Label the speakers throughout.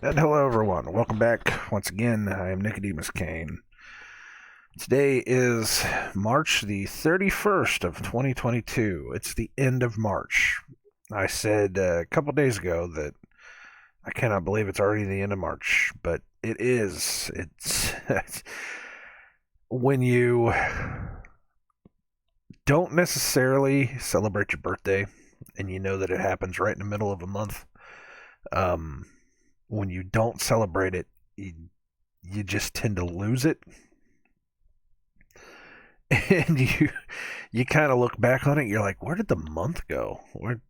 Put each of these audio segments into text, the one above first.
Speaker 1: And hello, everyone. Welcome back once again. I am Nicodemus Kane. Today is March the 31st of 2022. It's the end of March. I said a couple days ago that I cannot believe it's already the end of March, but it is. It's when you don't necessarily celebrate your birthday and you know that it happens right in the middle of a month. When you don't celebrate it, you just tend to lose it, and you kind of look back on it. You're like, where did the month go? Where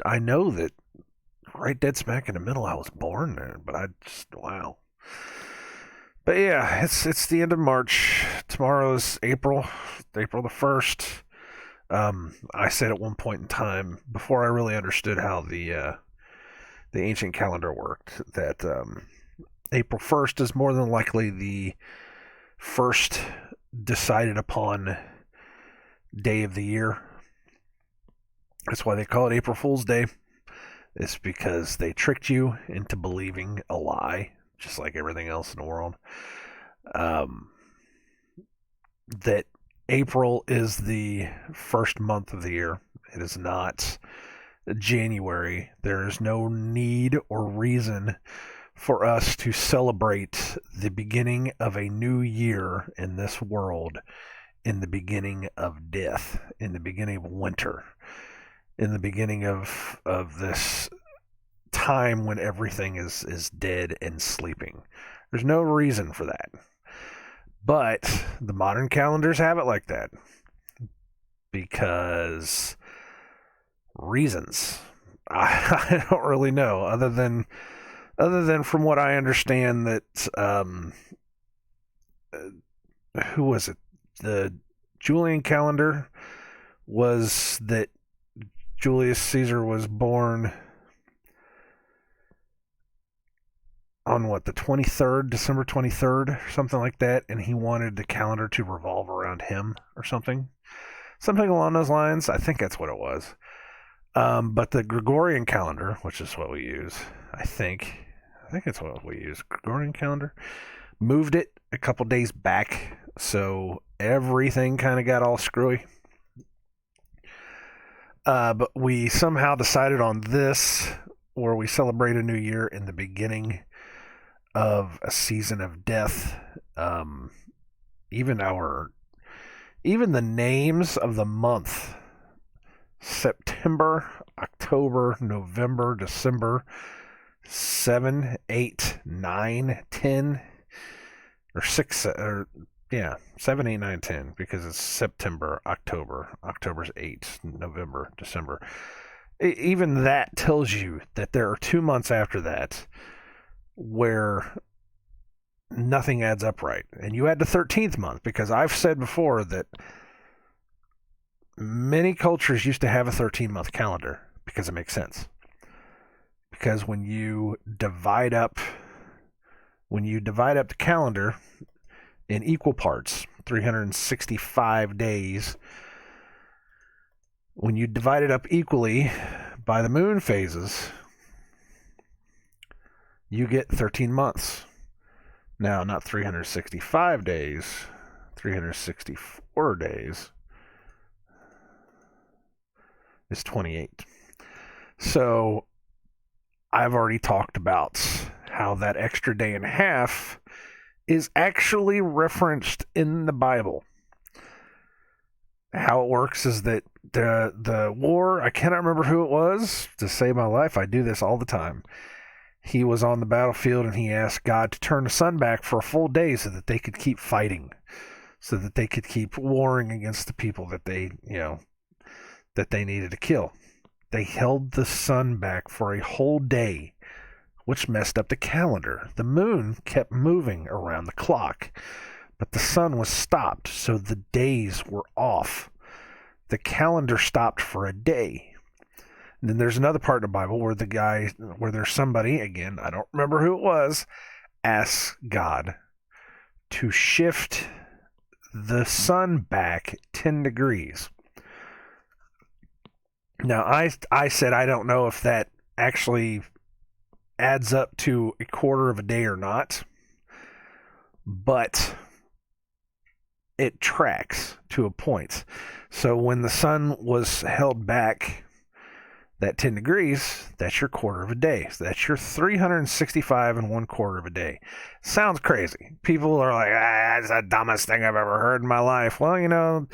Speaker 1: I know that right dead smack in the middle I was born there, but I just wow. But yeah, it's the end of March. Tomorrow's April the 1st. I said at one point in time before I really understood how the ancient calendar worked that April 1st is more than likely the first decided upon day of the year. That's why they call it April Fool's Day. It's because they tricked you into believing a lie, just like everything else in the world. That April is the first month of the year. It is not January. There is no need or reason for us to celebrate the beginning of a new year in this world, in the beginning of death, in the beginning of winter, in the beginning of this time when everything is dead and sleeping. There's no reason for that. But the modern calendars have it like that because reasons. I don't really know, other than from what I understand that who was it? The Julian calendar was that Julius Caesar was born on what, the 23rd, December 23rd, or something like that, and he wanted the calendar to revolve around him or something along those lines. I think that's what it was. But the Gregorian calendar, which is what we use, I think it's what we use, Gregorian calendar, moved it a couple days back, so everything kind of got all screwy. But we somehow decided on this, where we celebrate a new year in the beginning of a season of death. Even the names of the month: September, October, November, December, 7, 8, 9, 10, or 6, or yeah, 7, 8, 9, 10, because it's September, October's 8, November, December. Even that tells you that there are 2 months after that where nothing adds up right. And you add the 13th month, because I've said before that many cultures used to have a 13-month calendar because it makes sense. Because when you divide up the calendar in equal parts, 365 days, when you divide it up equally by the moon phases, you get 13 months. Now, not 365 days, 364 days is 28. So I've already talked about how that extra day and a half is actually referenced in the Bible. How it works is that the war, I cannot remember who it was, to save my life. I do this all the time. He was on the battlefield and he asked God to turn the sun back for a full day so that they could keep fighting, so that they could keep warring against the people that they needed to kill. They held the sun back for a whole day, which messed up the calendar. The moon kept moving around the clock, but the sun was stopped, so the days were off. The calendar stopped for a day. And then there's another part in the Bible where there's somebody, again, I don't remember who it was, asks God to shift the sun back 10 degrees. Now, I said I don't know if that actually adds up to a quarter of a day or not, but it tracks to a point. So when the sun was held back that 10 degrees, that's your quarter of a day. So that's your 365 and 1/4 of a day. Sounds crazy. People are like, that's the dumbest thing I've ever heard in my life. Well,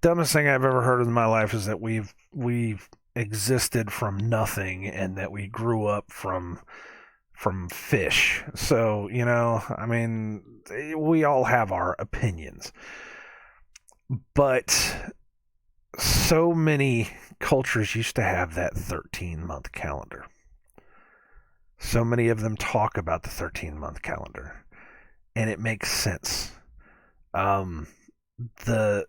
Speaker 1: dumbest thing I've ever heard in my life is that we've existed from nothing and that we grew up from fish. So, I mean, we all have our opinions. But so many cultures used to have that 13-month calendar. So many of them talk about the 13-month calendar, and it makes sense. The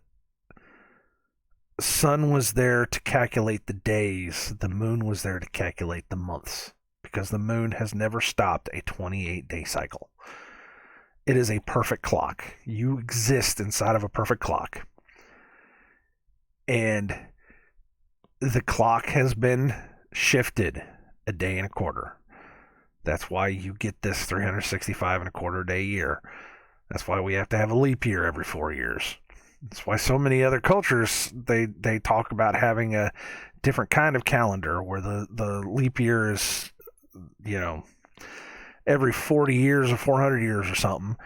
Speaker 1: sun was there to calculate the days, the moon was there to calculate the months, because the moon has never stopped a 28-day cycle. It is a perfect clock. You exist inside of a perfect clock. And the clock has been shifted a day and a quarter. That's why you get this 365 and a quarter day year. That's why we have to have a leap year every 4 years. That's why so many other cultures, they talk about having a different kind of calendar where the leap year is, every 40 years or 400 years or something.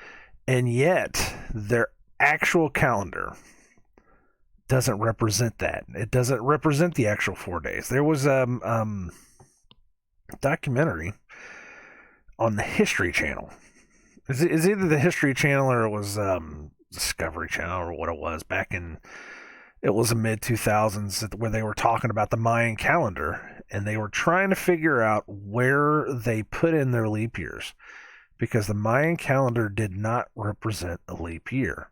Speaker 1: And yet their actual calendar doesn't represent that. It doesn't represent the actual 4 days. There was a documentary on the History Channel. It's either the History Channel or it was Discovery Channel or what it was back in, it was the mid 2000s, where they were talking about the Mayan calendar, and they were trying to figure out where they put in their leap years, because the Mayan calendar did not represent a leap year.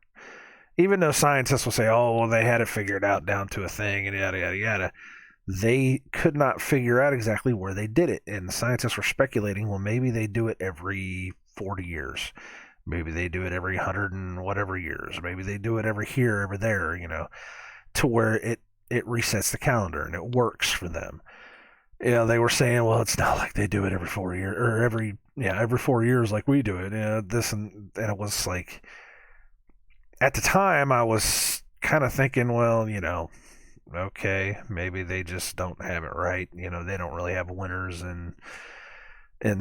Speaker 1: Even though scientists will say, oh, well, they had it figured out down to a thing and yada, yada, yada, they could not figure out exactly where they did it. And the scientists were speculating, well, maybe they do it every 40 years. Maybe they do it every 100 and whatever years. Maybe they do it every here, every there, to where it resets the calendar and it works for them. They were saying, well, it's not like they do it every 4 years or every 4 years like we do it. This and it was like, at the time I was kind of thinking, well, okay, maybe they just don't have it right. They don't really have winters in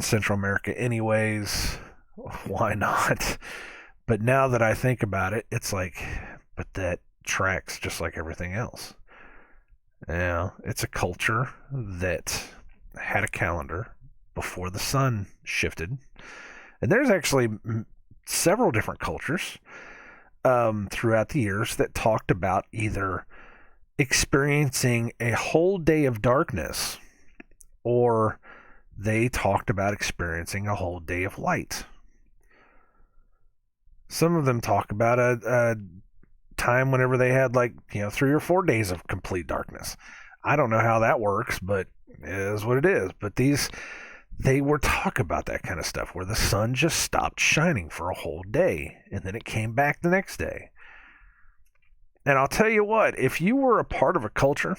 Speaker 1: Central America anyways. Why not? But now that I think about it, it's like, but that tracks just like everything else. It's a culture that had a calendar before the sun shifted. And there's actually several different cultures throughout the years that talked about either experiencing a whole day of darkness, or they talked about experiencing a whole day of light. Some of them talk about a time whenever they had 3 or 4 days of complete darkness. I don't know how that works, but it is what it is. But they were talk about that kind of stuff where the sun just stopped shining for a whole day and then it came back the next day. And I'll tell you what, if you were a part of a culture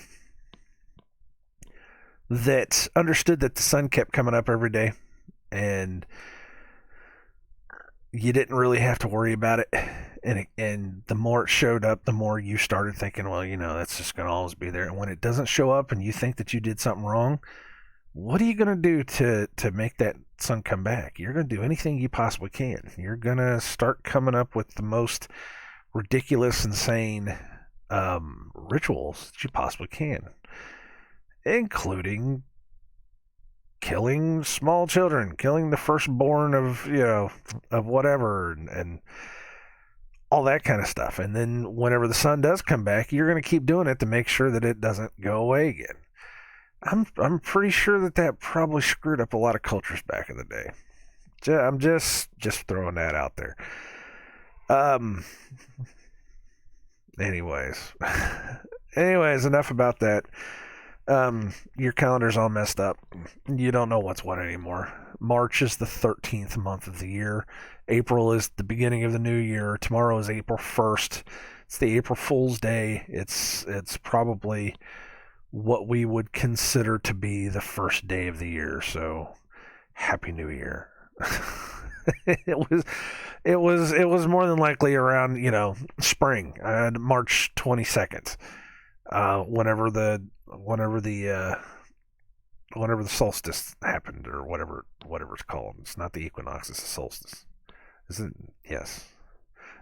Speaker 1: that understood that the sun kept coming up every day and you didn't really have to worry about it, and the more it showed up, the more you started thinking, well, that's just going to always be there. And when it doesn't show up and you think that you did something wrong, what are you going to do to make that sun come back? You're going to do anything you possibly can. You're going to start coming up with the most ridiculous, insane rituals that you possibly can, including killing small children, killing the firstborn of whatever, and all that kind of stuff. And then whenever the sun does come back, you're going to keep doing it to make sure that it doesn't go away again. I'm pretty sure that probably screwed up a lot of cultures back in the day. I'm just throwing that out there. Anyways, enough about that. Your calendar's all messed up. You don't know what's what anymore. March is the 13th month of the year. April is the beginning of the new year. Tomorrow is April 1st. It's the April Fool's Day. It's probably what we would consider to be the first day of the year. So Happy New Year. it was it was more than likely around, spring, March 22nd, whenever the solstice happened, or whatever it's called. It's not the equinox, it's the solstice. Is it? Yes.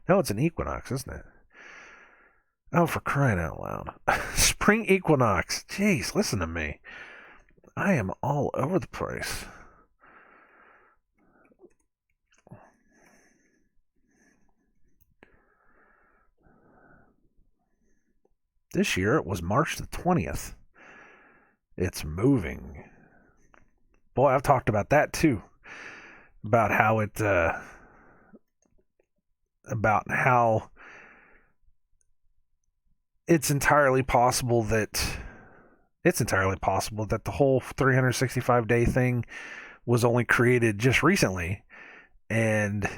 Speaker 1: No, it's an equinox, isn't it? Oh, for crying out loud. Spring equinox. Jeez, listen to me. I am all over the place. This year it was March the 20th. It's moving. Boy, I've talked about that too. About how about how it's entirely possible that the whole 365-day thing was only created just recently, and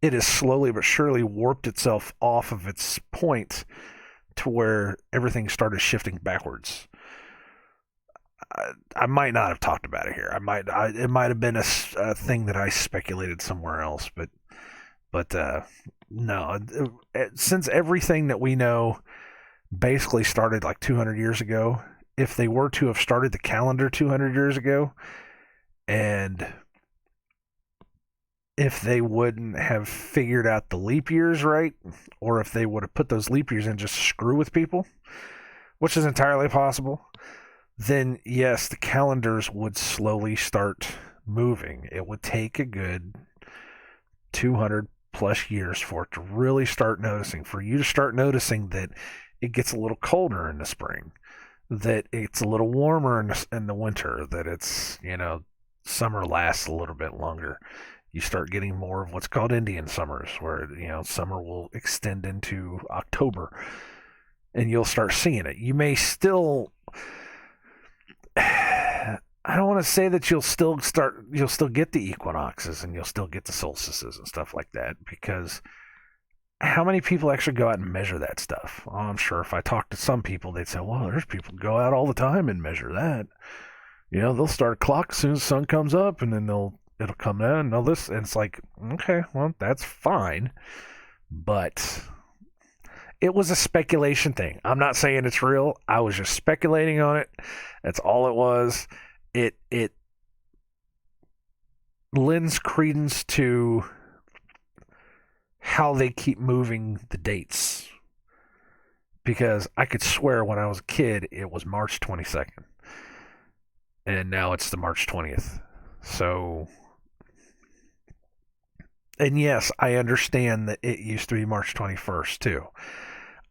Speaker 1: it has slowly but surely warped itself off of its point to where everything started shifting backwards. I might not have talked about it here. It might have been a thing that I speculated somewhere else, but no. Since everything that we know basically started like 200 years ago, if they were to have started the calendar 200 years ago, and if they wouldn't have figured out the leap years right, or if they would have put those leap years in just to screw with people, which is entirely possible, then yes, the calendars would slowly start moving. It would take a good 200 plus years for it to really start noticing, for you to start noticing that it gets a little colder in the spring, that it's a little warmer in the winter, that it's, summer lasts a little bit longer. You start getting more of what's called Indian summers, where, summer will extend into October, and you'll start seeing it. You may still, I don't want to say that you'll still get the equinoxes and you'll still get the solstices and stuff like that, because how many people actually go out and measure that stuff? Well, I'm sure if I talk to some people, they'd say, well, there's people who go out all the time and measure that. They'll start a clock as soon as the sun comes up, and then it'll come down and all this. And it's like, okay, well, that's fine. But it was a speculation thing. I'm not saying it's real. I was just speculating on it. That's all it was. It lends credence to how they keep moving the dates. Because I could swear when I was a kid, it was March 22nd. And now it's the March 20th. So, and yes, I understand that it used to be March 21st too.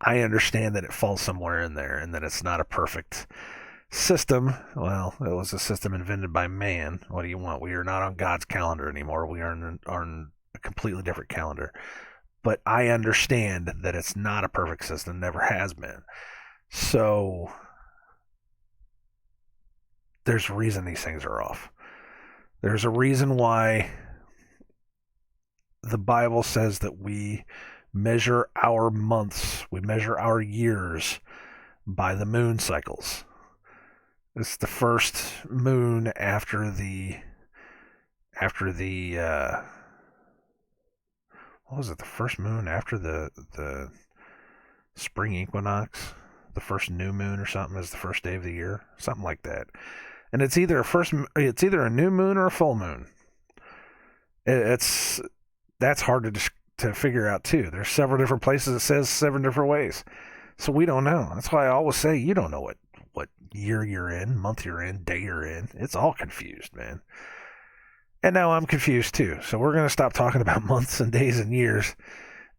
Speaker 1: I understand that it falls somewhere in there and that it's not a perfect system. Well, it was a system invented by man. What do you want? We are not on God's calendar anymore. We are on a completely different calendar. But I understand that it's not a perfect system, never has been. So there's a reason these things are off. There's a reason why the Bible says that we measure our months, we measure our years by the moon cycles. It's the first moon after the what was it? The first moon after the spring equinox, the first new moon or something is the first day of the year, something like that. And it's either a new moon or a full moon. That's hard to figure out too. There's several different places it says 7 different ways, so we don't know. That's why I always say you don't know what year you're in, month you're in, day you're in. It's all confused, man. And now I'm confused too. So we're gonna stop talking about months and days and years,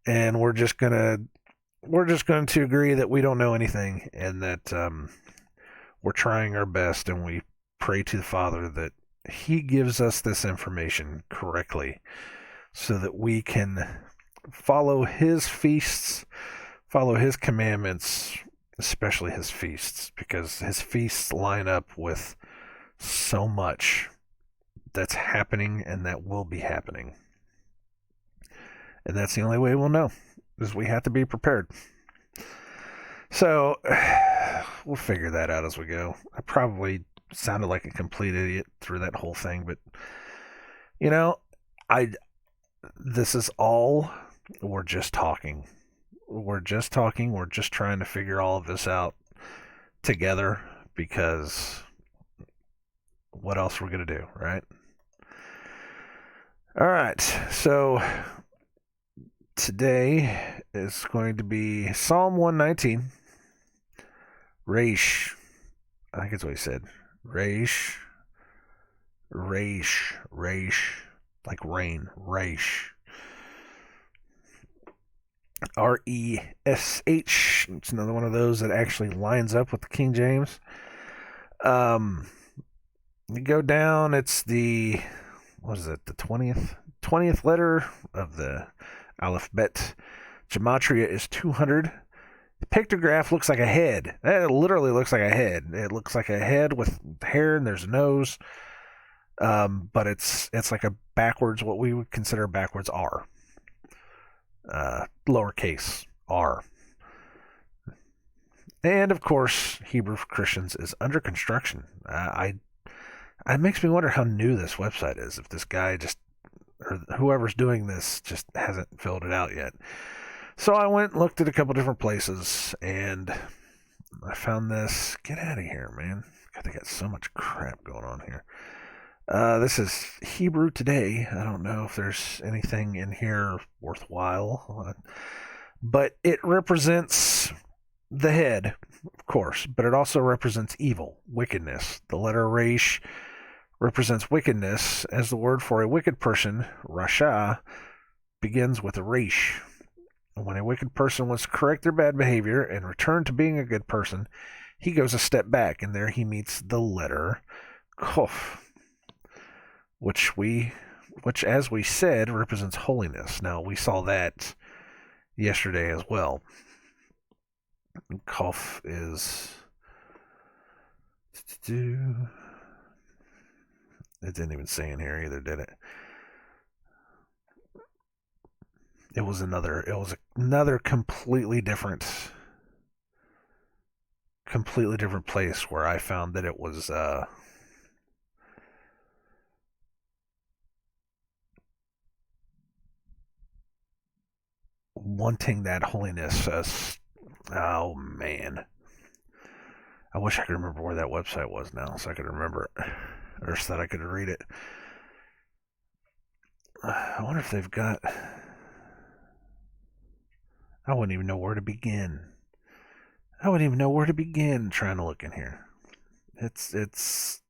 Speaker 1: and we're just going to agree that we don't know anything, and that we're trying our best, and we pray to the Father that He gives us this information correctly, so that we can follow His feasts, follow His commandments, especially His feasts, because His feasts line up with so much that's happening and that will be happening. And that's the only way we'll know, is we have to be prepared. So we'll figure that out as we go. I probably sounded like a complete idiot through that whole thing, but you know, I this is all we're just talking. We're just talking. We're just trying to figure all of this out together because what else we're going to do, right? All right. So today is going to be Psalm 119. RESH. I think that's what he said. RESH. RESH. RESH. Like rain. RESH. RESH. It's another one of those that actually lines up with the King James. You go down, it's the, what is it, the 20th letter of the alphabet. Gematria is 200. The pictograph looks like a head. It literally looks like a head. It looks like a head with hair and there's a nose. But it's like a backwards, what we would consider backwards R. Lowercase r. And of course, Hebrew for Christians is under construction. It makes me wonder how new this website is. If this guy just, or whoever's doing this, just hasn't filled it out yet. So I went and looked at a couple different places, and I found this. Get out of here, man! God, they got so much crap going on here. This is Hebrew Today. I don't know if there's anything in here worthwhile, but it represents the head, of course, but it also represents evil, wickedness. The letter Resh represents wickedness, as the word for a wicked person, Rasha, begins with a Resh. When a wicked person wants to correct their bad behavior and return to being a good person, he goes a step back, and there he meets the letter Kof, which as we said, represents holiness. Now, we saw that yesterday as well. Kof is... It didn't even say in here either, did it? It was another completely different place where I found that it was wanting that holiness. Oh man, I wish I could remember where that website was now, so I could remember it, or so that I could read it. I wonder if they've got. I wouldn't even know where to begin. Trying to look in here. It's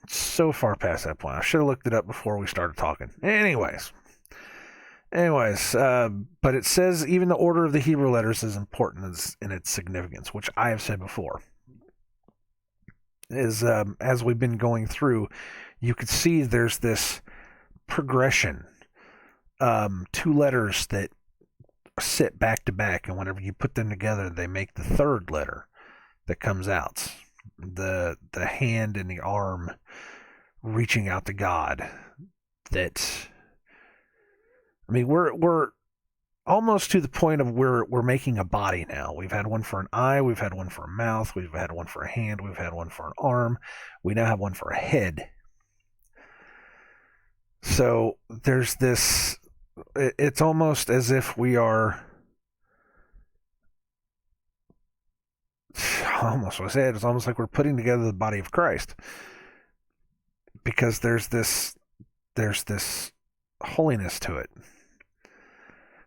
Speaker 1: so far past that point. I should have looked it up before we started talking. Anyways, but it says even the order of the Hebrew letters is important in its significance, which I have said before. Is as we've been going through, you could see there's this progression. Two letters that sit back to back, and whenever you put them together, they make the third letter that comes out. The hand and the arm reaching out to God. That, I mean, we're almost to the point of where we're making a body now. We've had one for an eye, we've had one for a mouth, we've had one for a hand, we've had one for an arm, we now have one for a head. So there's this, it's almost as if we are, it's almost like we're putting together the body of Christ, because there's this holiness to it.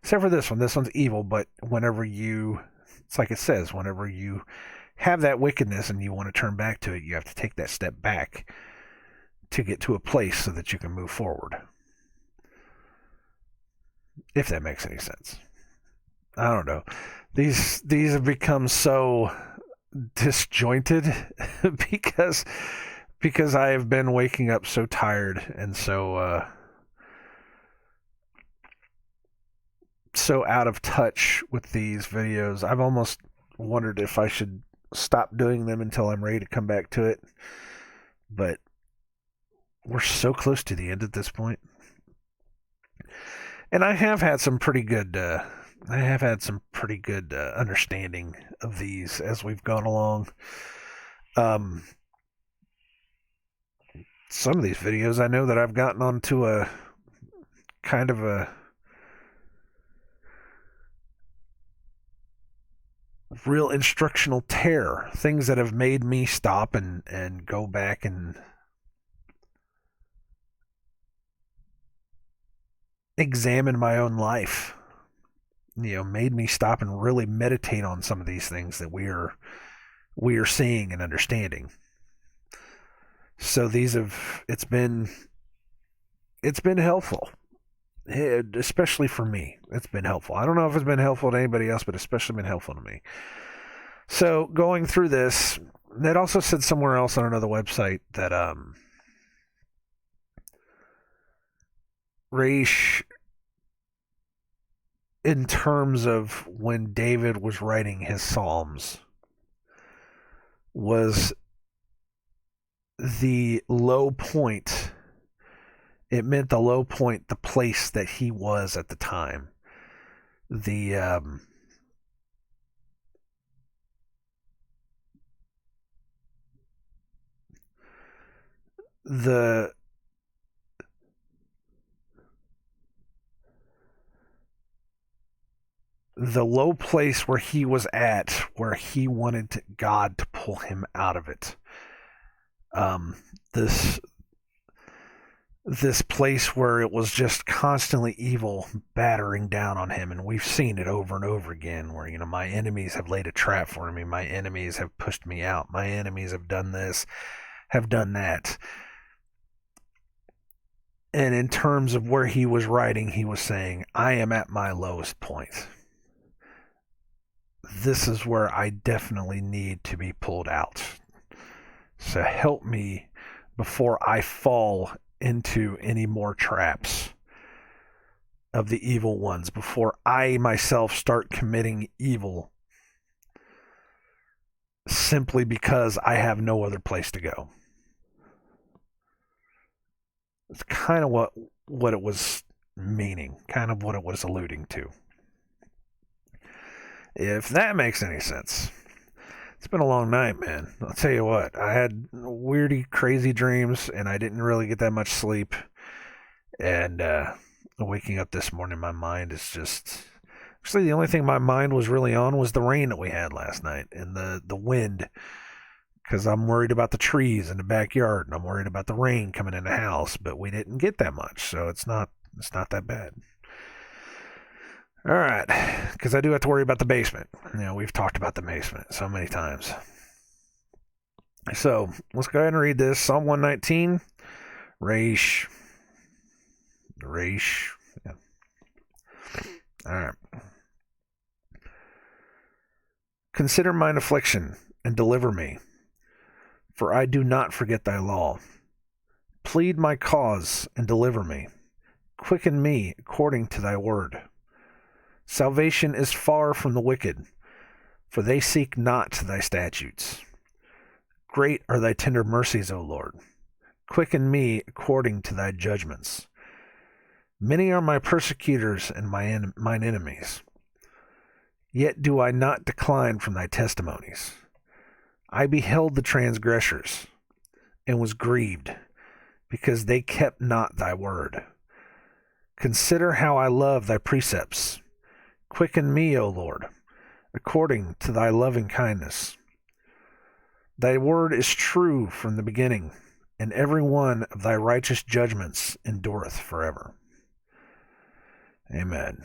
Speaker 1: Except for this one's evil, but it's like it says, whenever you have that wickedness and you want to turn back to it, you have to take that step back to get to a place so that you can move forward. If that makes any sense. I don't know. These have become so disjointed because I have been waking up so tired and so out of touch with these videos. I've almost wondered if I should stop doing them until I'm ready to come back to it. But we're so close to the end at this point. And I have had some pretty good understanding of these as we've gone along. some of these videos, I know that I've gotten onto a kind of a real instructional tear, things that have made me stop and go back and examine my own life. Made me stop and really meditate on some of these things that we are seeing and understanding. So it's been helpful, especially for me. It's been helpful. I don't know if it's been helpful to anybody else, but especially been helpful to me. So going through this, it also said somewhere else on another website that RESH, in terms of when David was writing his Psalms, was the low point. It meant the low point, the place that he was at the time. The the the low place where he was at, where he wanted God to pull him out of it. This place where it was just constantly evil battering down on him, and we've seen it over and over again, where my enemies have laid a trap for me, my enemies have pushed me out, my enemies have done this, have done that. And in terms of where he was writing, he was saying, I am at my lowest point. This is where I definitely need to be pulled out. So help me before I fall into any more traps of the evil ones, before I myself start committing evil simply because I have no other place to go. It's kind of what it was meaning, kind of what it was alluding to. If that makes any sense. It's been a long night, man. I'll tell you what. I had weirdy, crazy dreams, and I didn't really get that much sleep. And waking up this morning, my mind is just... Actually, the only thing my mind was really on was the rain that we had last night and the wind. Because I'm worried about the trees in the backyard, and I'm worried about the rain coming in the house. But we didn't get that much, so it's not that bad. All right, because I do have to worry about the basement. We've talked about the basement so many times. So let's go ahead and read this. Psalm 119, RESH. Yeah. All right. Consider mine affliction and deliver me, for I do not forget thy law. Plead my cause and deliver me. Quicken me according to thy word. Salvation is far from the wicked, for they seek not thy statutes. Great are thy tender mercies, O Lord. Quicken me according to thy judgments. Many are my persecutors and mine enemies. Yet do I not decline from thy testimonies. I beheld the transgressors, and was grieved, because they kept not thy word. Consider how I love thy precepts. Quicken me, O Lord, according to thy loving kindness. Thy word is true from the beginning, and every one of thy righteous judgments endureth forever. Amen.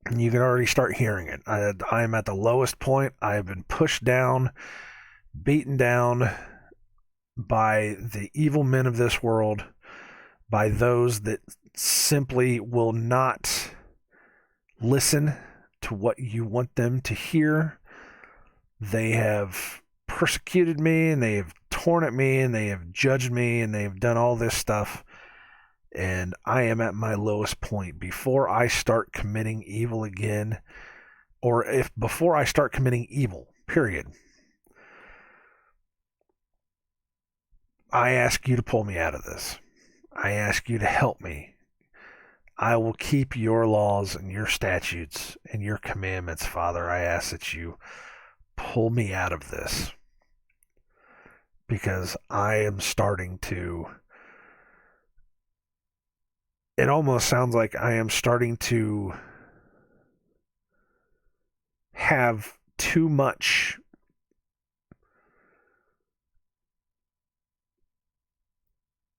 Speaker 1: And you can already start hearing it. I am at the lowest point. I have been pushed down, beaten down by the evil men of this world, by those that simply will not listen to what you want them to hear. They have persecuted me, and they have torn at me, and they have judged me, and they have done all this stuff. And I am at my lowest point. Before I start committing evil again, or before I start committing evil, period, I ask you to pull me out of this. I ask you to help me. I will keep your laws and your statutes and your commandments, Father. I ask that you pull me out of this. because I am starting to. It almost sounds like I am starting to have too much.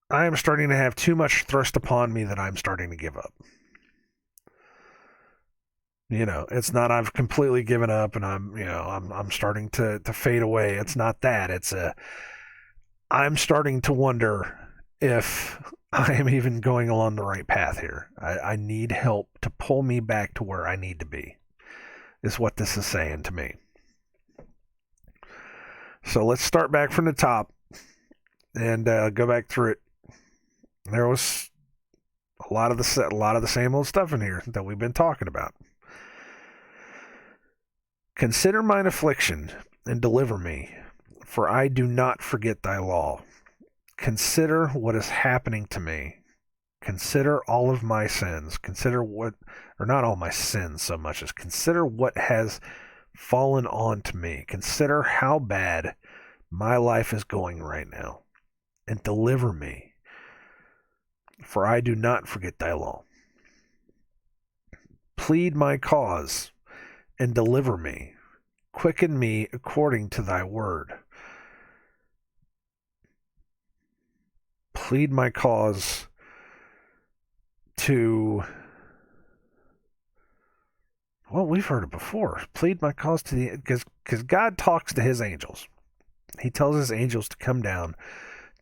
Speaker 1: I am starting to have too much thrust upon me that I'm starting to give up. It's not I've completely given up and I'm starting to fade away. It's not that. I'm starting to wonder if I am even going along the right path here. I need help to pull me back to where I need to be, is what this is saying to me. So let's start back from the top and go back through it. There was a lot of the same old stuff in here that we've been talking about. Consider mine affliction and deliver me, for I do not forget thy law. Consider what is happening to me. Consider all of my sins. Consider what, or not all my sins so much as consider what has fallen on to me. Consider how bad my life is going right now, and deliver me, for I do not forget thy law. Plead my cause and deliver me. Quicken me according to thy word. Plead my cause to. Well, we've heard it before. Plead my cause to the. Because God talks to his angels. He tells his angels to come down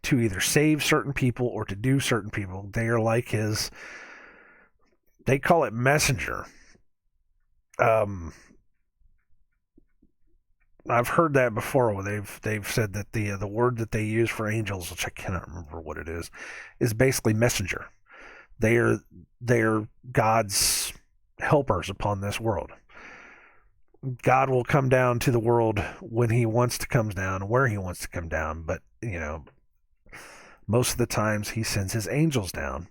Speaker 1: to either save certain people or to do certain people. They are like his. They call it messenger. I've heard that before where they've said that the word that they use for angels, which I cannot remember what it is basically messenger. They are God's helpers upon this world. God will come down to the world when he wants to come down, where he wants to come down, but most of the times he sends his angels down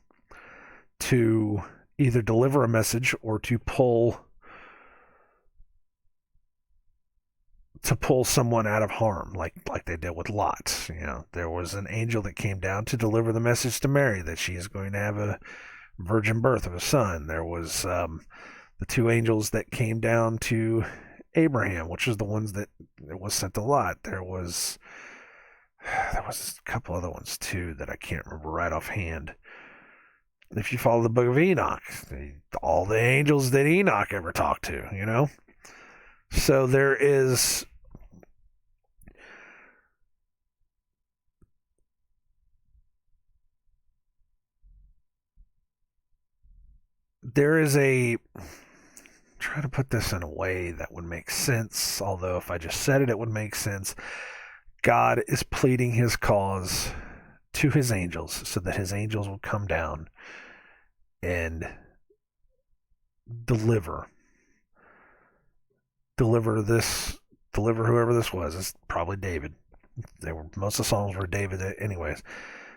Speaker 1: to either deliver a message or to pull someone out of harm, like they did with Lot. There was an angel that came down to deliver the message to Mary that she is going to have a virgin birth of a son. There was the two angels that came down to Abraham, which was the ones that was sent to Lot. There was a couple other ones too that I can't remember right offhand. If you follow the book of Enoch, all the angels that Enoch ever talked to, So there is a try to put this in a way that would make sense, although if I just said it, it would make sense. God is pleading his cause to his angels so that his angels will come down and deliver whoever this was. It's probably David. Most of the songs were David anyways.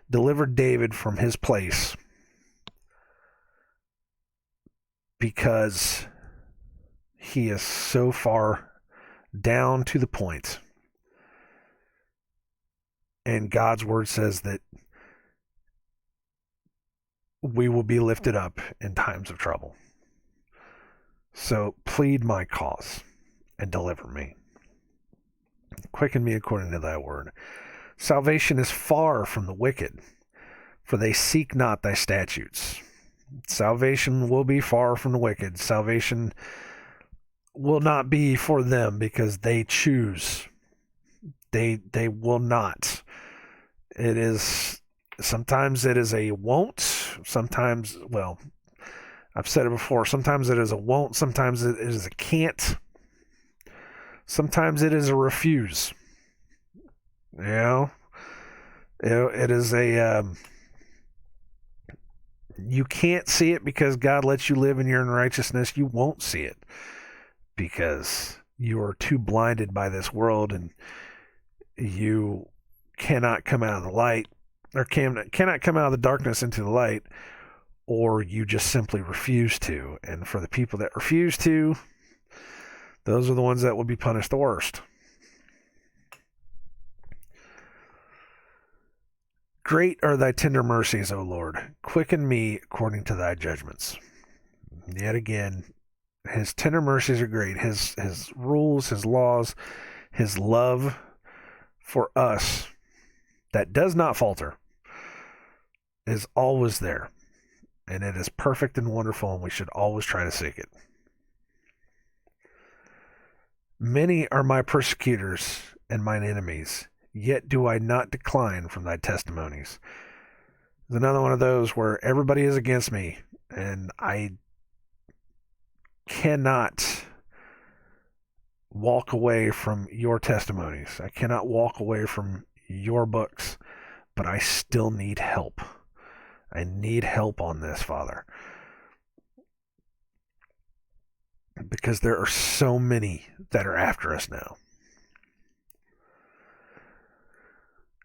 Speaker 1: Deliver David from his place because he is so far down to the point. And God's word says that we will be lifted up in times of trouble. So plead my cause and deliver me. Quicken me according to thy word. Salvation is far from the wicked, for they seek not thy statutes. Salvation will be far from the wicked. Salvation will not be for them because they choose. They will not. Sometimes it is a won't. Sometimes, well, I've said it before. Sometimes it is a won't. Sometimes it is a can't. Sometimes it is a refuse. It is a. You can't see it because God lets you live in your unrighteousness. You won't see it because you are too blinded by this world, and you cannot come out of the light, or cannot come out of the darkness into the light, or you just simply refuse to. And for the people that refuse to, those are the ones that will be punished the worst. Great are thy tender mercies, O Lord. Quicken me according to thy judgments. Yet again, his tender mercies are great. His rules, his laws, his love for us that does not falter is always there. And it is perfect and wonderful, and we should always try to seek it. Many are my persecutors and mine enemies, yet do I not decline from thy testimonies. There's another one of those where everybody is against me, and I cannot walk away from your testimonies. I cannot walk away from your books, but I still need help. I need help on this, Father. Because there are so many that are after us now.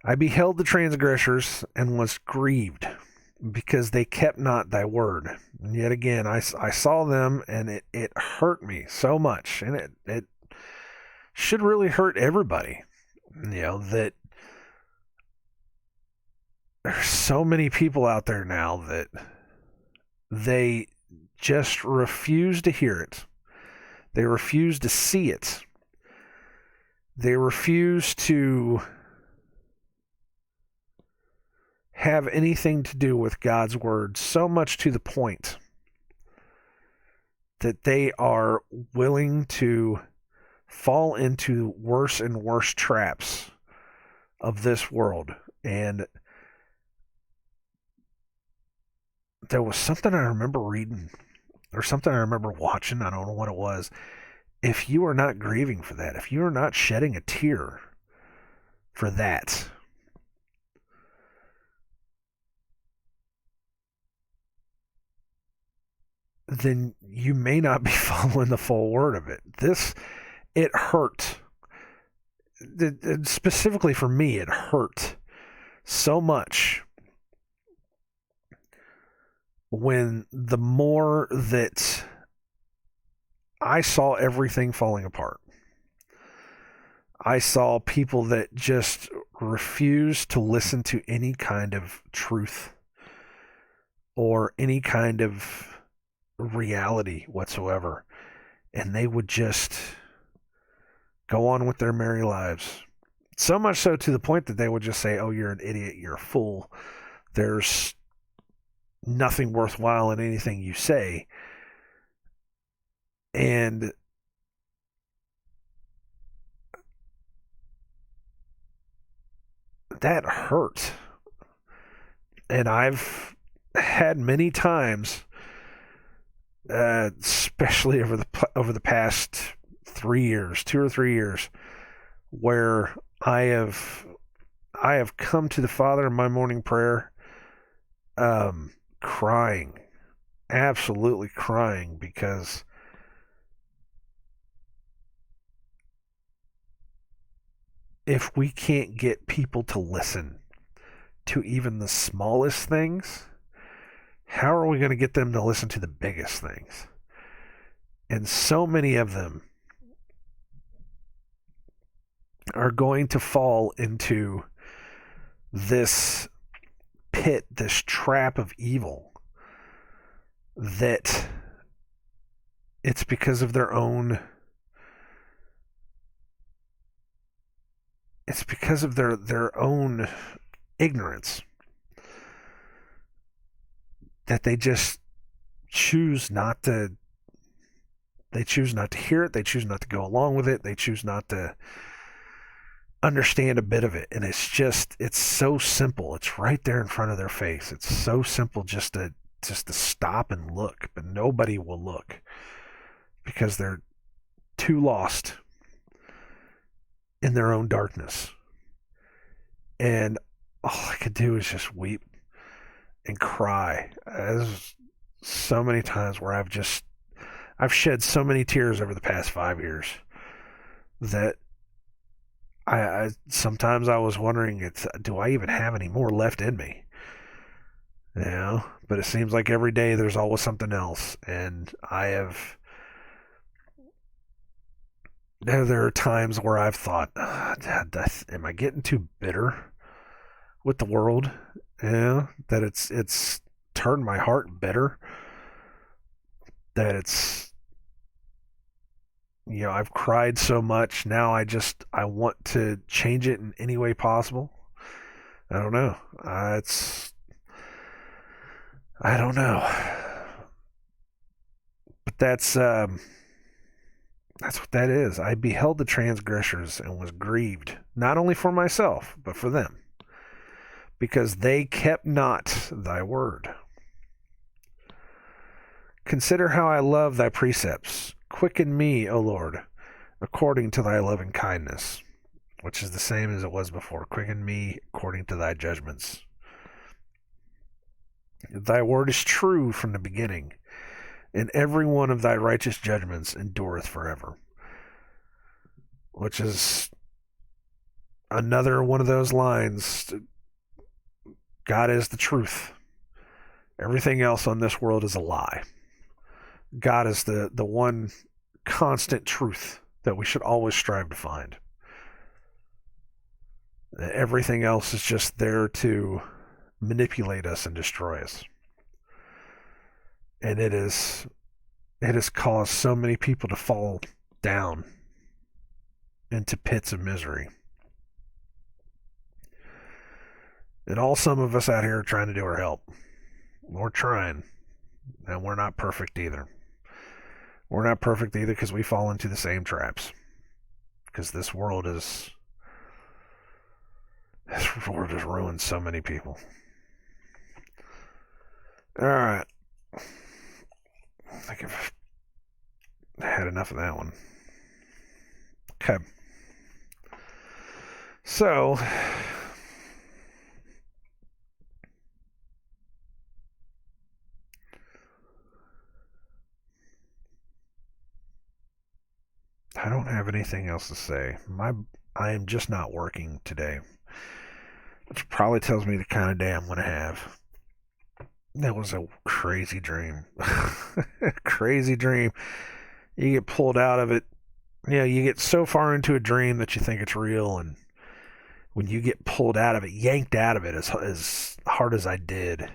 Speaker 1: I beheld the transgressors and was grieved, because they kept not thy word. And yet again, I saw them, and it hurt me so much. And it should really hurt everybody. That there's so many people out there now that they just refuse to hear it. They refuse to see it. They refuse to have anything to do with God's word, so much to the point that they are willing to fall into worse and worse traps of this world. And there was something I remember reading, or something I remember watching, I don't know what it was. If you are not grieving for that, if you are not shedding a tear for that, then you may not be following the full word of it. It hurt. Specifically for me, it hurt so much when the more that I saw everything falling apart. I saw people that just refused to listen to any kind of truth or any kind of reality whatsoever. And they would just go on with their merry lives. So much so to the point that they would just say, oh, you're an idiot, you're a fool. There's nothing worthwhile in anything you say. And that hurt. And I've had many times, especially over the past 3 years, 2 or 3 years, where I have come to the Father in my morning prayer, crying, absolutely crying, because if we can't get people to listen to even the smallest things, how are we going to get them to listen to the biggest things? And so many of them are going to fall into this pit, this trap of evil, that it's because of their own, it's because of their own ignorance, that they just choose not to hear it, they choose not to go along with it, they choose not to understand a bit of it. And it's so simple. It's right there in front of their face. It's so simple just to stop and look, but nobody will look because they're too lost in their own darkness. And all I could do is just weep and cry. There's so many times where I've shed so many tears over the past 5 years that I sometimes I was wondering, do I even have any more left in me? But it seems like every day there's always something else. And there are times where I've thought, am I getting too bitter with the world. Yeah, that it's turned my heart bitter. That it's, I've cried so much. Now I want to change it in any way possible. I don't know. I don't know. But that's what that is. I beheld the transgressors and was grieved, not only for myself, but for them, because they kept not thy word. Consider how I love thy precepts. Quicken me, O Lord, according to thy loving kindness, which is the same as it was before. Quicken me according to thy judgments. Thy word is true from the beginning, and every one of thy righteous judgments endureth forever. Which is another one of those lines. God is the truth. Everything else on this world is a lie. God is the one constant truth that we should always strive to find. Everything else is just there to manipulate us and destroy us. And it has caused so many people to fall down into pits of misery. And all some of us out here are trying to do our help. We're trying. And we're not perfect either. We're not perfect either because we fall into the same traps. Because this world has ruined so many people. Alright. I think I've had enough of that one. Okay. So, I don't have anything else to say. I am just not working today, which probably tells me the kind of day I'm going to have. That was a crazy dream. Crazy dream. You get pulled out of it. You get so far into a dream that you think it's real, and when you get pulled out of it, yanked out of it as hard as I did,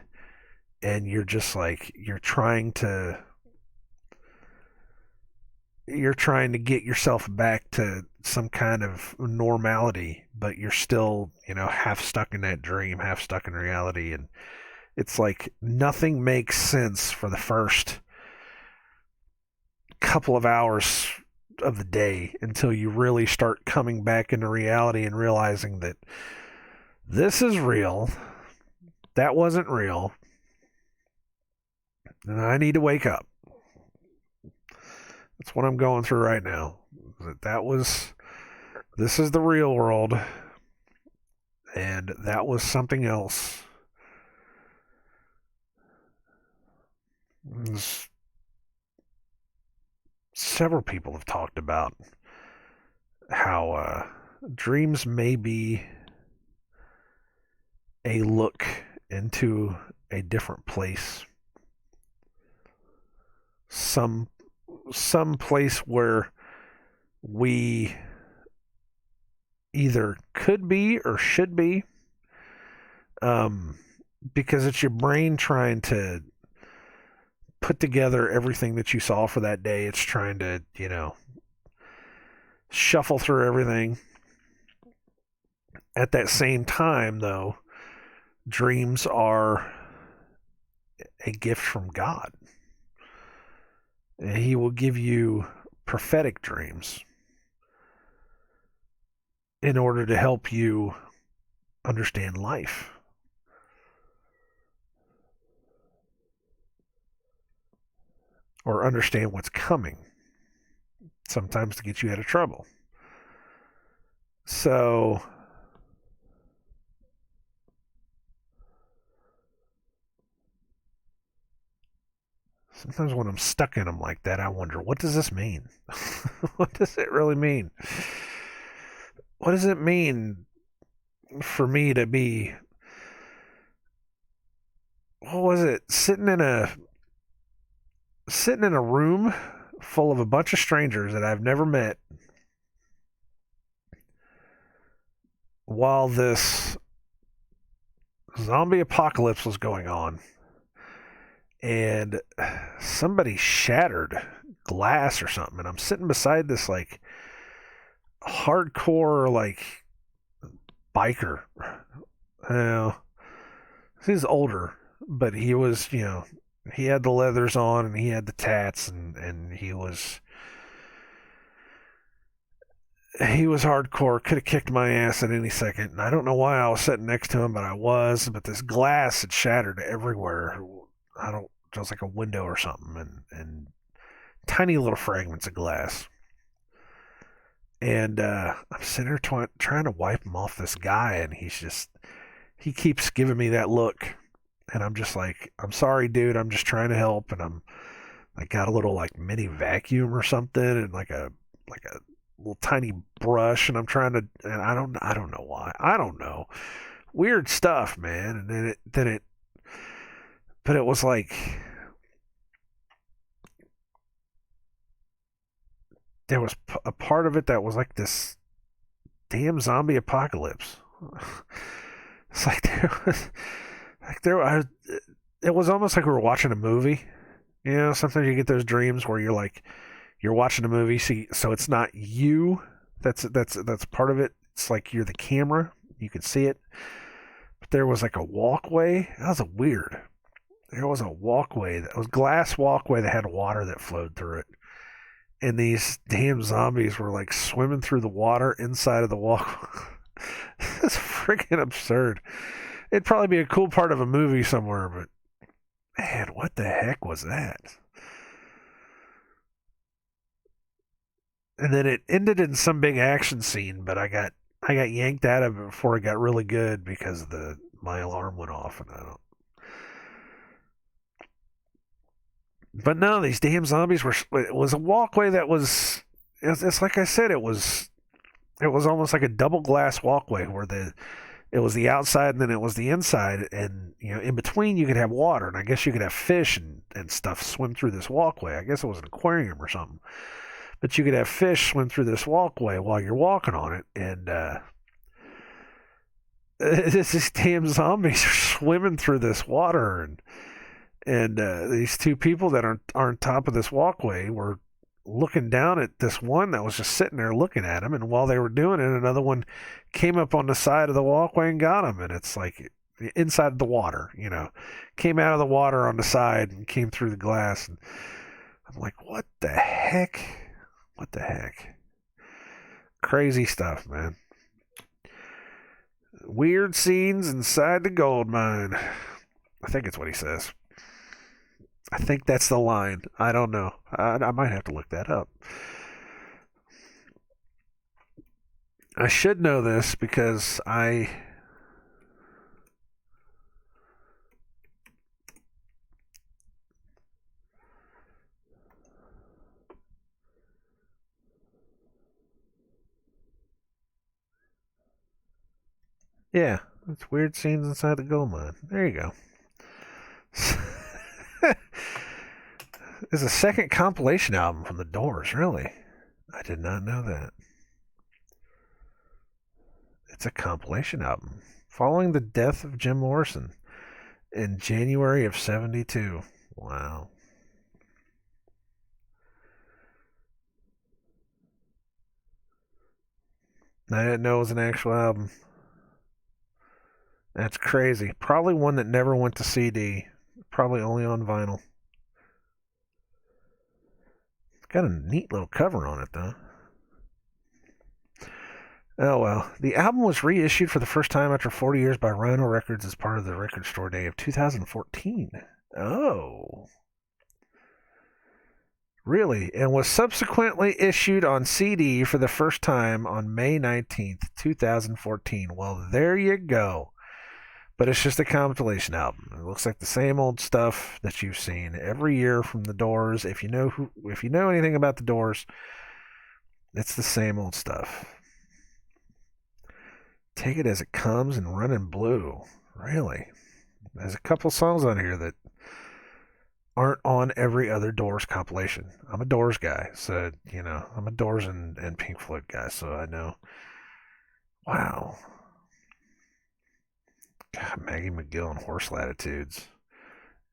Speaker 1: and you're just like, you're trying to get yourself back to some kind of normality, but you're still, half stuck in that dream, half stuck in reality. And it's like nothing makes sense for the first couple of hours of the day until you really start coming back into reality and realizing that this is real, that wasn't real, and I need to wake up. That's what I'm going through right now. This is the real world, and that was something else. Several people have talked about how dreams may be a look into a different place. Some place where we either could be or should be, because it's your brain trying to put together everything that you saw for that day. It's trying to, shuffle through everything. At that same time, though, dreams are a gift from God. And He will give you prophetic dreams in order to help you understand life. Or understand what's coming. Sometimes to get you out of trouble. So, sometimes when I'm stuck in them like that, I wonder, what does this mean? What does it really mean? What does it mean for me to be, what was it, sitting in a room full of a bunch of strangers that I've never met, while this zombie apocalypse was going on, and somebody shattered glass or something, and I'm sitting beside this like hardcore like biker. You know, he's older, but he was, he had the leathers on and he had the tats, and he was hardcore. Could have kicked my ass at any second. And I don't know why I was sitting next to him, but I was. But this glass had shattered everywhere. I don't. It was like a window or something, and tiny little fragments of glass. And I'm sitting here trying to wipe him off this guy, and he keeps giving me that look, and I'm just like, I'm sorry, dude. I'm just trying to help, and I got a little like mini vacuum or something, and like a little tiny brush, and I'm trying to, and I don't know why. I don't know. Weird stuff, man. And but it was like there was a part of it that was like this damn zombie apocalypse. It's like it was almost like we were watching a movie. Sometimes you get those dreams where you're watching a movie, so it's not you. That's part of it. It's like you're the camera. You can see it. But there was like a walkway. That was weird. There was a walkway that was glass walkway that had water that flowed through it. And these damn zombies were like swimming through the water inside of the walkway. That's freaking absurd. It'd probably be a cool part of a movie somewhere, but man, what the heck was that? And then it ended in some big action scene, but I got yanked out of it before it got really good because my alarm went off, and I don't. But no, these damn zombies were. It was a walkway that was. It's like I said. It was almost like a double glass walkway where it was the outside and then it was the inside, and in between you could have water, and I guess you could have fish and stuff swim through this walkway. I guess it was an aquarium or something, but you could have fish swim through this walkway while you're walking on it, and these damn zombies are swimming through this water, and these two people that are on top of this walkway were looking down at this one that was just sitting there looking at him, and while they were doing it, another one came up on the side of the walkway and got him, and it's like inside the water, came out of the water on the side and came through the glass, and I'm like, what the heck? What the heck? Crazy stuff, man. Weird scenes inside the gold mine. I think it's what he says. I think that's the line. I don't know. I might have to look that up. I should know this because yeah, it's weird scenes inside the gold mine. There you go. There's a second compilation album from the Doors, really? I did not know that. It's a compilation album following the death of Jim Morrison in January of '72. Wow. I didn't know it was an actual album. That's crazy. Probably one that never went to CD. Probably only on vinyl. It's got a neat little cover on it, though. Oh well. The album was reissued for the first time after 40 years by Rhino Records as part of the Record Store Day of 2014. Oh. Really? And was subsequently issued on CD for the first time on May 19th, 2014. Well, there you go. But it's just a compilation album. It looks like the same old stuff that you've seen every year from the Doors. If you know anything about the Doors, it's the same old stuff. Take It As It Comes and Runnin' Blue. Really? There's a couple songs on here that aren't on every other Doors compilation. I'm a Doors guy, so, I'm a Doors and Pink Floyd guy, so I know. Wow. God, Maggie McGill and Horse Latitudes.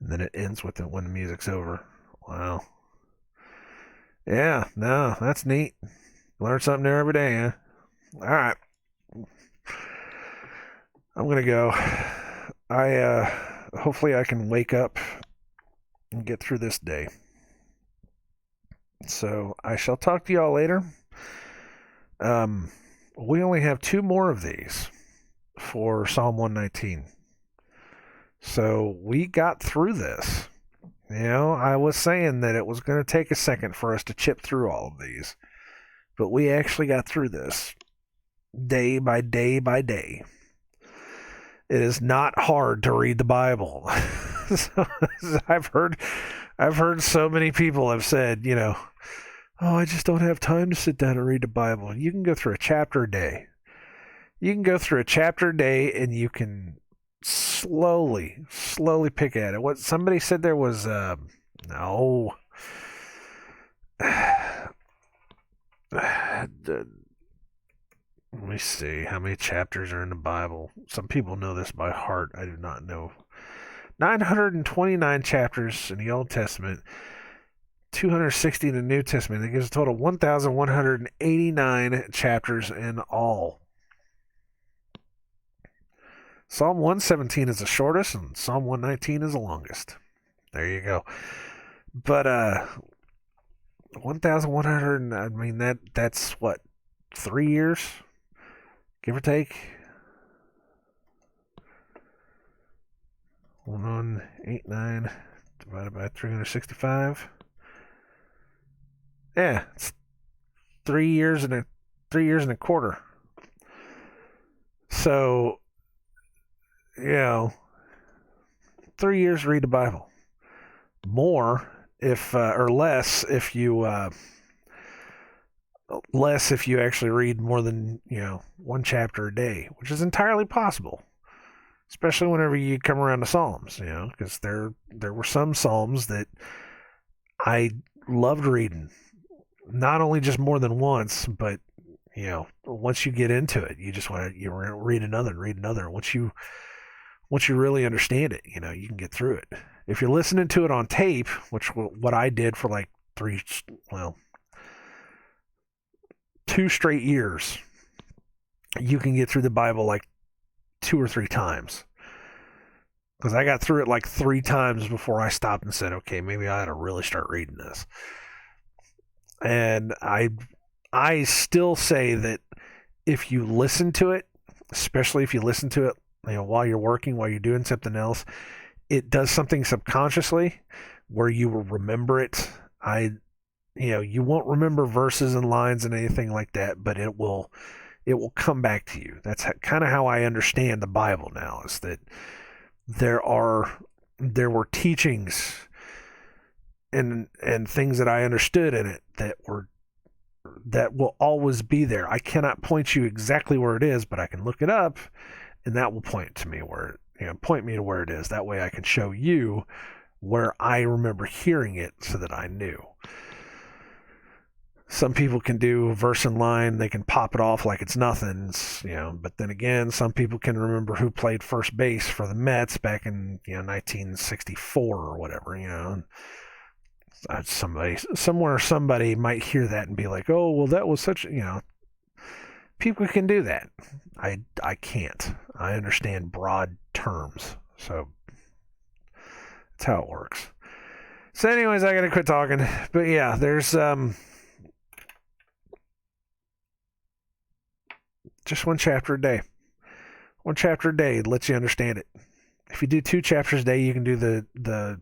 Speaker 1: And then it ends with it when the music's over. Wow. Yeah, no, that's neat. Learn something new every day, huh? All right. I'm going to go. Hopefully I can wake up and get through this day. So I shall talk to y'all later. We only have 2 more of these for Psalm 119. So we got through this. You know, I was saying that it was going to take a second for us to chip through all of these. But we actually got through this day by day by day. It is not hard to read the Bible. So, I've heard so many people have said, you know, oh, I just don't have time to sit down and read the Bible. You can go through a chapter a day. You can go through a chapter a day and you can slowly pick at it. What somebody said there was, no. Let me see how many chapters are in the Bible. Some people know this by heart. I do not know. 929 chapters in the Old Testament, 260 in the New Testament. That gives a total of 1,189 chapters in all. Psalm 117 is the shortest, and Psalm 119 is the longest. There you go. But 1,100. I mean that's what, 3 years, give or take. 1189 divided by 365. Yeah, it's 3 years and a quarter. So, you know, 3 years to read the Bible. More if or less if you actually read more than, you know, 1 chapter a day, which is entirely possible. Especially whenever you come around to Psalms, you know, because there were some Psalms that I loved reading. Not only just more than once, but, you know, once you get into it, you just want to read another and read another. Once you really understand it, you know, you can get through it. If you're listening to it on tape, which what I did for like 2 straight years, you can get through the Bible like 2 or 3 times. Because I got through it like 3 times before I stopped and said, okay, maybe I ought to really start reading this. And I still say that if you listen to it, especially if you listen to it, you know, while you're working, while you're doing something else, it does something subconsciously where you will remember it. You won't remember verses and lines and anything like that, but it will come back to you. That's kind of how I understand the Bible now, is that there were teachings and things that I understood in it that will always be there. I cannot point you exactly where it is, but I can look it up, and that will point me to where it is. That way I can show you where I remember hearing it so that I knew. Some people can do verse and line, they can pop it off like it's nothing, you know, but then again, some people can remember who played first base for the Mets back in, you know, 1964 or whatever, you know. Somebody might hear that and be like, oh, well, that was such, you know, people can do that. I can't. I understand broad terms, so that's how it works. So anyways, I gotta quit talking, but yeah, there's just 1 chapter a day. 1 chapter a day lets you understand it. If you do 2 chapters a day, you can do the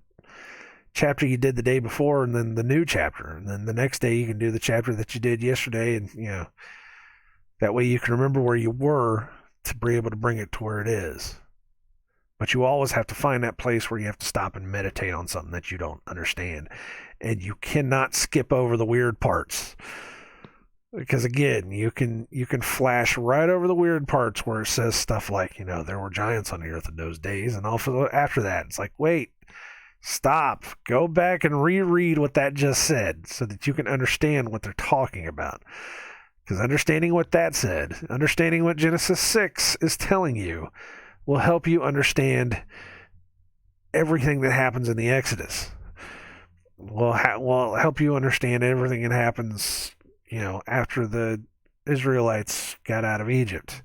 Speaker 1: chapter you did the day before and then the new chapter. And then the next day you can do the chapter that you did yesterday, and, you know, that way you can remember where you were to be able to bring it to where it is. But you always have to find that place where you have to stop and meditate on something that you don't understand. And you cannot skip over the weird parts. Because again, you can flash right over the weird parts where it says stuff like, you know, there were giants on the earth in those days, and also after that, it's like, wait, stop, go back and reread what that just said so that you can understand what they're talking about. Because understanding what that said, understanding what Genesis 6 is telling you, will help you understand everything that happens in the Exodus. Will help you understand everything that happens, after the Israelites got out of Egypt.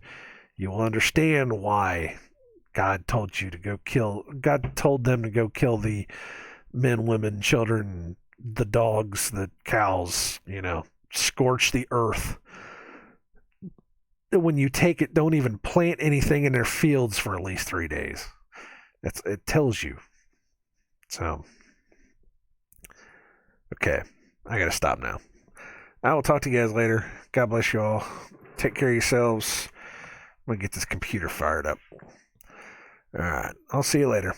Speaker 1: You will understand why God told them to go kill the men, women, children, the dogs, the cows, scorch the earth. When you take it, don't even plant anything in their fields for at least 3 days. It tells you. So, okay, I gotta stop now. I will talk to you guys later. God bless you all. Take care of yourselves. I'm gonna get this computer fired up. All right, I'll see you later.